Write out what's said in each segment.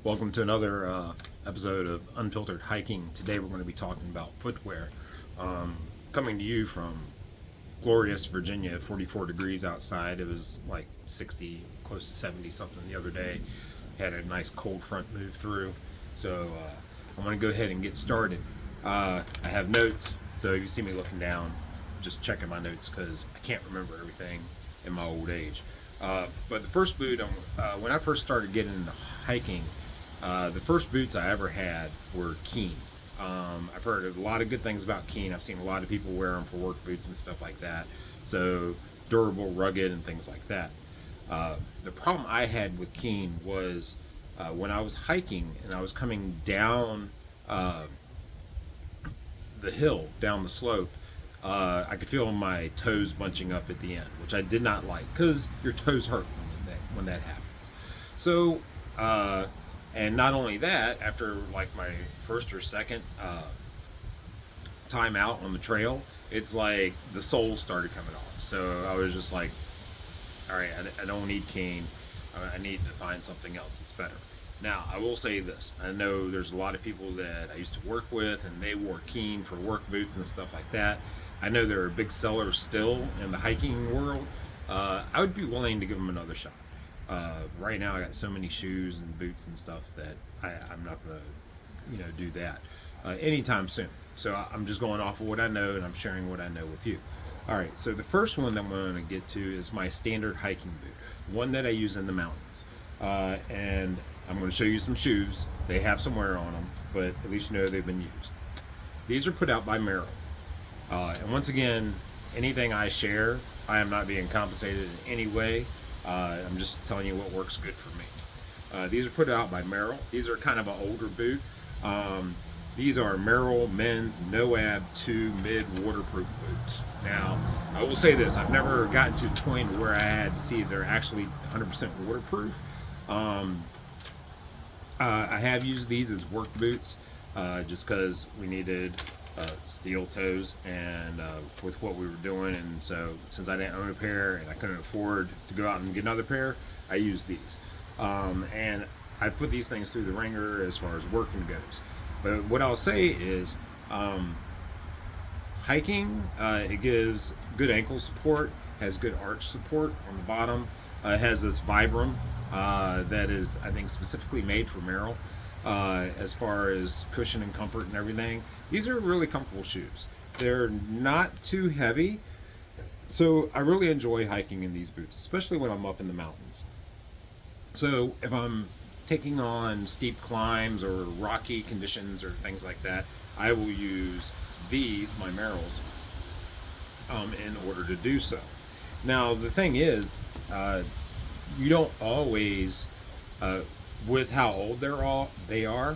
Welcome to another episode of Unfiltered Hiking. Today we're going to be talking about footwear. Um, Coming to you from glorious Virginia, 44 degrees outside. It was like 60, close to 70 something the other day. Had a nice cold front move through. So I'm going to go ahead and get started. I have notes, so if you see me looking down, just checking my notes because I can't remember everything in my old age. But the first boot, when I first started getting into hiking, the first boots I ever had were Keen. I've heard a lot of good things about Keen. I've seen a lot of people wear them for work boots and stuff like that. So durable, rugged, and things like that. The problem I had with Keen was when I was hiking and I was coming down the hill, down the slope, I could feel my toes bunching up at the end, which I did not like because your toes hurt when that happens. So, and not only that, after like my first or second time out on the trail, it's like the sole started coming off. So I was just like, all right, I don't need cane. I need to find something else. It's better. Now, I will say this. I know there's a lot of people that I used to work with, and they wore Keen for work boots and stuff like that. I know they're a big seller still in the hiking world. I would be willing to give them another shot. Right now, I got so many shoes and boots and stuff that I'm not going to, do that anytime soon. So I'm just going off of what I know, and I'm sharing what I know with you. All right, so the first one that I'm going to get to is my standard hiking boot, one that I use in the mountains. And I'm going to show you some shoes. They have some wear on them, but at least you know they've been used. These are put out by Merrell. And once again, anything I share, I am not being compensated in any way. I'm just telling you what works good for me. These are put out by Merrell. These are kind of an older boot. These are Merrell Men's NOAB 2 Mid Waterproof boots. Now, I will say this. I've never gotten to the point where I had to see if they're actually 100% waterproof. I have used these as work boots just because we needed steel toes and with what we were doing, and so since I didn't own a pair and I couldn't afford to go out and get another pair, I used these. And I put these things through the ringer as far as working goes. But what I'll say is hiking, it gives good ankle support, has good arch support on the bottom. It has this Vibram that is, I think, specifically made for Merrell as far as cushion and comfort and everything. These are really comfortable shoes. They're not too heavy, so I really enjoy hiking in these boots, especially when I'm up in the mountains. So if I'm taking on steep climbs or rocky conditions or things like that, I will use these, my Merrells, in order to do so. Now, the thing is, you don't always, with how old they are,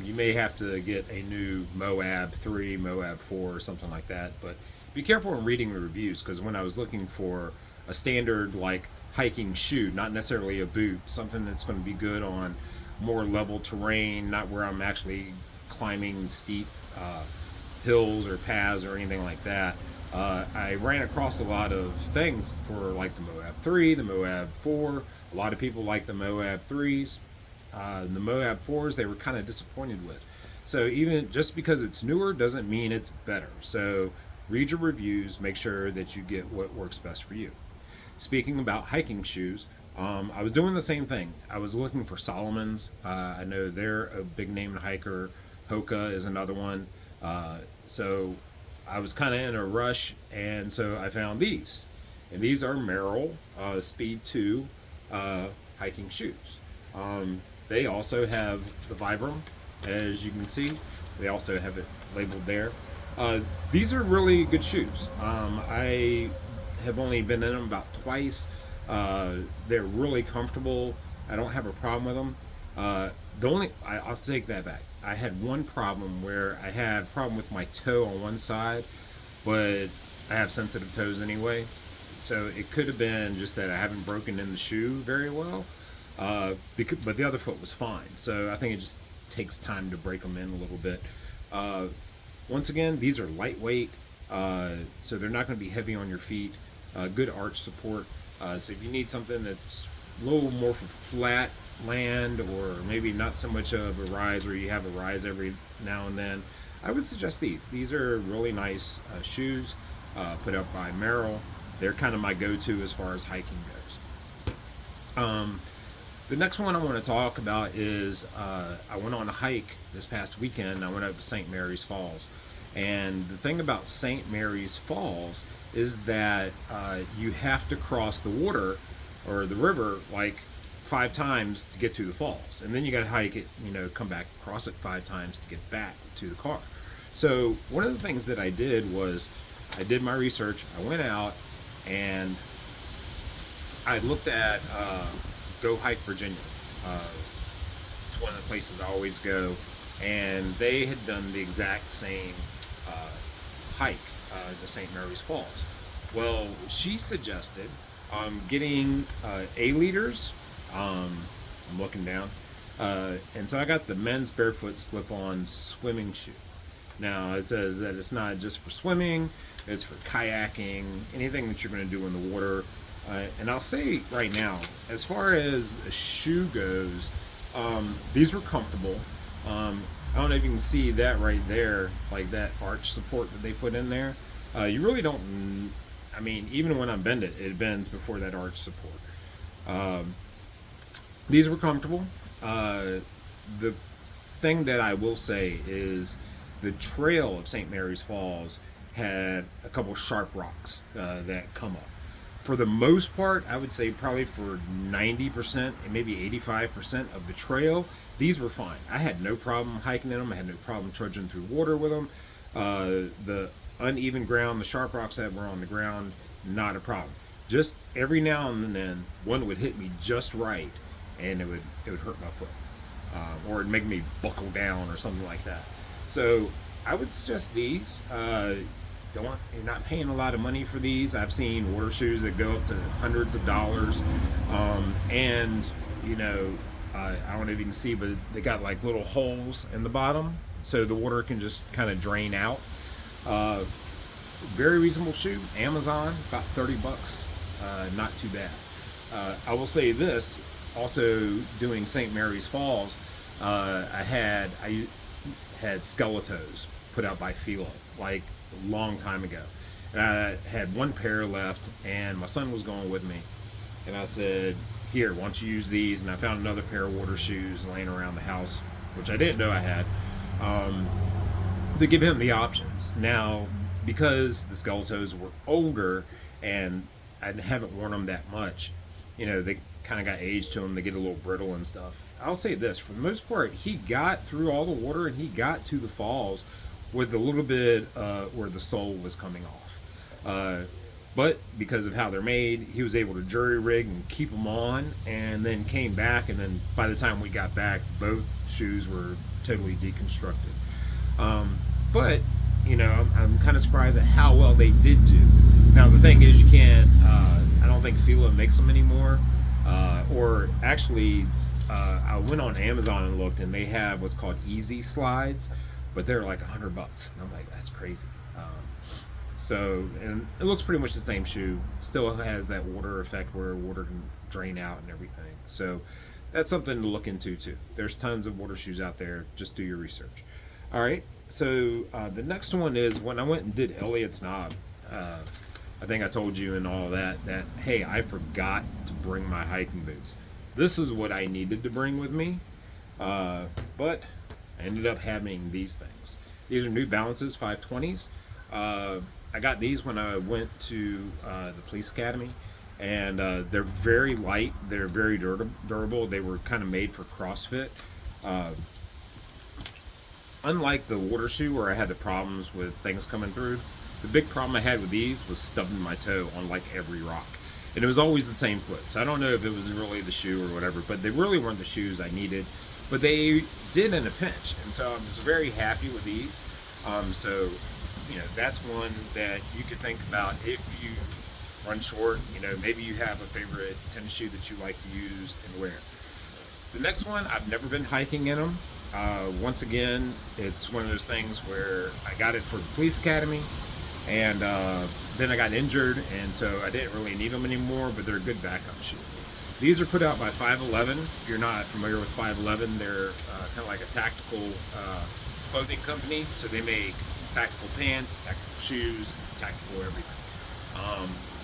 you may have to get a new Moab 3, Moab 4, or something like that. But be careful in reading the reviews, because when I was looking for a standard, like, hiking shoe, not necessarily a boot, something that's going to be good on more level terrain, not where I'm actually climbing steep hills or paths or anything like that, I ran across a lot of things for like the Moab 3, the Moab 4. A lot of people like the Moab 3s. The Moab 4s, they were kind of disappointed with. So even just because it's newer doesn't mean it's better. So read your reviews, make sure that you get what works best for you. Speaking about hiking shoes, I was doing the same thing. I was looking for Solomon's. I know they're a big name hiker. Hoka is another one. So I was kind of in a rush, and so I found these. And these are Merrell Speed 2 hiking shoes. They also have the Vibram, as you can see. They also have it labeled there. These are really good shoes. I have only been in them about twice. They're really comfortable. I don't have a problem with them. I'll take that back. I had one problem where I had a problem with my toe on one side, but I have sensitive toes anyway. So it could have been just that I haven't broken in the shoe very well. But the other foot was fine. So I think it just takes time to break them in a little bit. Once again, these are lightweight, so they're not going to be heavy on your feet. Good arch support. So if you need something that's a little more for flat land, or maybe not so much of a rise, or you have a rise every now and then, I would suggest these. These are really nice shoes put up by Merrill. They're kind of my go-to as far as hiking goes. The next one I want to talk about is I went on a hike this past weekend. I went up to St. Mary's Falls. And the thing about St. Mary's Falls is that you have to cross the water or the river like 5 times to get to the falls. And then you got to hike it, come back, cross it 5 times to get back to the car. So one of the things that I did was I did my research. I went out and I looked at Go Hike Virginia. It's one of the places I always go, and they had done the exact same hike to St. Mary's Falls. Well, she suggested getting A-liters. I'm looking down, and so I got the men's barefoot slip-on swimming shoe. Now it says that it's not just for swimming; it's for kayaking, anything that you're going to do in the water. And I'll say right now, as far as a shoe goes, these were comfortable. I don't know if you can see that right there, like that arch support that they put in there. You really don't, I mean, even when I bend it, it bends before that arch support. These were comfortable. The thing that I will say is the trail of St. Mary's Falls had a couple sharp rocks that come up. For the most part, I would say probably for 90% and maybe 85% of the trail, these were fine. I had no problem hiking in them. I had no problem trudging through water with them. The uneven ground, the sharp rocks that were on the ground, not a problem. Just every now and then, one would hit me just right, and it would hurt my foot, or it'd make me buckle down or something like that. So I would suggest these. You're not paying a lot of money for these. I've seen water shoes that go up to hundreds of dollars, and I don't know if you can see, but they got like little holes in the bottom, so the water can just kind of drain out. Very reasonable shoe. Amazon, about $30, not too bad. I will say this, also doing St. Mary's Falls, I had Skeletos put out by Fila, like a long time ago. And I had one pair left, and my son was going with me. And I said, here, why don't you use these? And I found another pair of water shoes laying around the house, which I didn't know I had, to give him the options. Now, because the Skeletos were older and I haven't worn them that much, they kind of got age to them. They get a little brittle and stuff. I'll say this, for the most part, he got through all the water and he got to the falls with a little bit where the sole was coming off. But because of how they're made, he was able to jury rig and keep them on, and then came back, and then by the time we got back, both shoes were totally deconstructed. But I'm kind of surprised at how well they did do. Now the thing is, you can't. I don't think Fila makes them anymore. Or actually, I went on Amazon and looked, and they have what's called Easy Slides, but they're like $100, and I'm like, that's crazy. And it looks pretty much the same shoe. Still has that water effect where water can drain out and everything. So that's something to look into too. There's tons of water shoes out there. Just do your research. All right. So the next one is when I went and did Elliot's Knob. I think I told you and all that hey, I forgot to bring my hiking boots. This is what I needed to bring with me, but I ended up having these things. These are New Balances 520s. I got these when I went to the police academy, and they're very light. They're very durable. They were kind of made for CrossFit. Unlike the water shoe where I had the problems with things coming through, the big problem I had with these was stubbing my toe on like every rock. And it was always the same foot. So I don't know if it was really the shoe or whatever, but they really weren't the shoes I needed. But they did in a pinch. And so I was very happy with these. That's one that you could think about if you run short. Maybe you have a favorite tennis shoe that you like to use and wear. The next one, I've never been hiking in them. Once again, it's one of those things where I got it for the police academy, and then I got injured, and so I didn't really need them anymore, but they're a good backup shoe. These are put out by 511. If you're not familiar with 511, they're kind of like a tactical clothing company. So they make tactical pants, tactical shoes, tactical everything.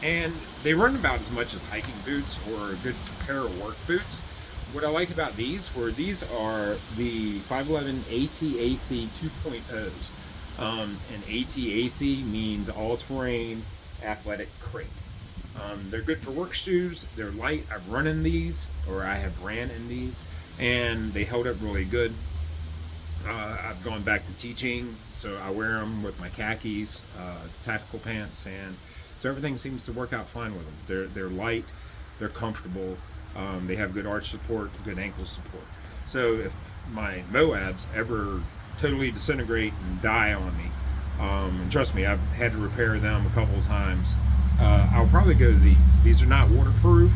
And they run about as much as hiking boots or a good pair of work boots. What I like about these these are the 511 ATAC 2.0s. And ATAC means all-terrain athletic crate. They're good for work shoes. They're light. I've run in these, or I have ran in these, and they held up really good. I've gone back to teaching, so I wear them with my khakis, tactical pants, and so everything seems to work out fine with them. They're light, they're comfortable, they have good arch support, good ankle support. So if my Moabs ever totally disintegrate and die on me, and trust me, I've had to repair them a couple of times. I'll probably go to these. These are not waterproof,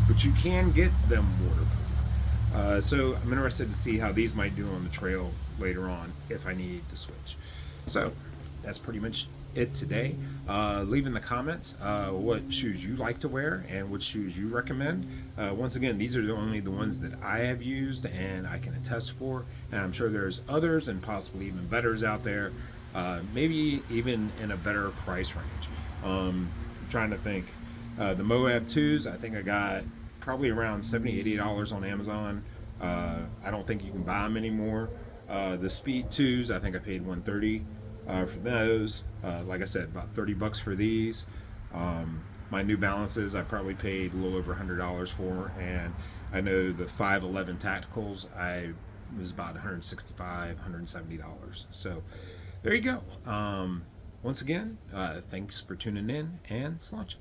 but you can get them waterproof. So I'm interested to see how these might do on the trail later on if I need to switch. So that's pretty much it today. Leave in the comments what shoes you like to wear and which shoes you recommend. Once again, these are only the ones that I have used and I can attest for, and I'm sure there's others and possibly even betters out there, maybe even in a better price range. I'm trying to think. The Moab 2s, I think I got probably around $70, $80 on Amazon. I don't think you can buy them anymore. The Speed 2s, I think I paid $130 for those. Like I said, about $30 for these. My New Balances, I probably paid a little over $100 for, and I know the 511 Tacticals, I was about $165, $170. So there you go. Once again, thanks for tuning in, and sláinte.